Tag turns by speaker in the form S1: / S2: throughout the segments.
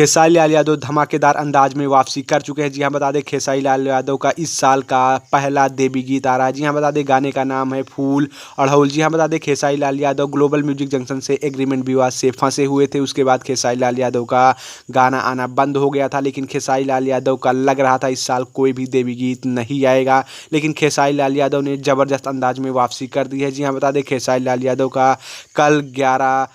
S1: खेसारी लाल यादव धमाकेदार अंदाज में वापसी कर चुके हैं। जी हाँ, बता दें खेसारी लाल यादव का इस साल का पहला देवी गीत आ रहा है। जी हाँ, बता दें गाने का नाम है फूल अड़हुल। जी हाँ, बता दें Khesari Lal Yadav global music junction से एग्रीमेंट विवाद से फंसे हुए थे। उसके बाद खेसारी लाल यादव का गाना आना बंद हो गया था, लेकिन खेसारी लाल यादव का लग रहा था इस साल कोई भी देवी गीत नहीं आएगा, लेकिन खेसारी लाल यादव ने ज़बरदस्त अंदाज में वापसी कर दी है। जी हाँ, बता दें खेसारी लाल यादव का कल 11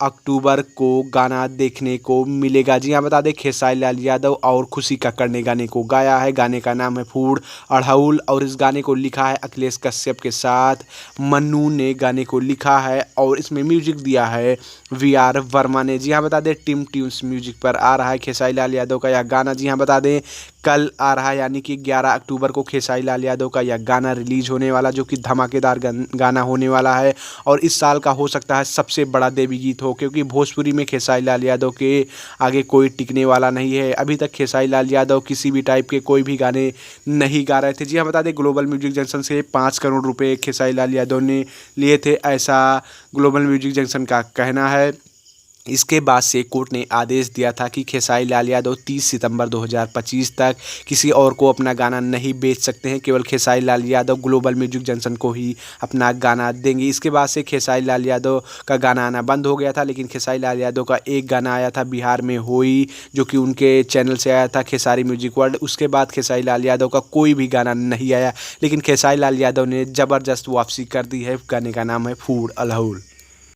S1: अक्टूबर को गाना देखने को मिलेगा। जी हाँ, बता दें खेसारी लाल यादव और खुशी कक्कड़ ने गाने को गाया है। गाने का नाम है फूल अड़हुल और इस गाने को लिखा है अखिलेश कश्यप के साथ मन्नू ने गाने को लिखा है और इसमें म्यूजिक दिया है वी.आर. वर्मा ने। जी हाँ, बता दें टिम ट्यून्स म्यूजिक पर आ रहा है खेसारी लाल यादव का यह गाना। जी हाँ, बता दें कल आ रहा है, यानी कि 11 अक्टूबर को खेसारी लाल यादव का यह गाना रिलीज होने वाला, जो कि धमाकेदार गाना होने वाला है और इस साल का हो सकता है सबसे बड़ा देवी गीत हो, क्योंकि भोजपुरी में खेसारी लाल यादव के आगे कोई टिकने वाला नहीं है। अभी तक खेसारी लाल यादव किसी भी टाइप के कोई भी गाने नहीं गा रहे थे। जी हाँ, बता दें ग्लोबल म्यूजिक जंक्शन से 5 करोड़ रुपए खेसारी लाल यादव ने लिए थे, ऐसा ग्लोबल म्यूजिक जंक्शन का कहना है। इसके बाद से कोर्ट ने आदेश दिया था कि खेसारी लाल यादव 30 सितंबर 2025 तक किसी और को अपना गाना नहीं बेच सकते हैं, केवल Khesari Lal Yadav global music junction को ही अपना गाना देंगे। इसके बाद से खेसारी लाल यादव का गाना आना बंद हो गया था, लेकिन खेसारी लाल यादव का एक गाना आया था बिहार में होई, जो कि उनके चैनल से आया था खेसारी म्यूजिक वर्ल्ड। उसके बाद खेसारी लाल यादव का कोई भी गाना नहीं आया, लेकिन खेसारी लाल यादव ने ज़बरदस्त वापसी कर दी है। गाने का नाम है फूल अड़हुल।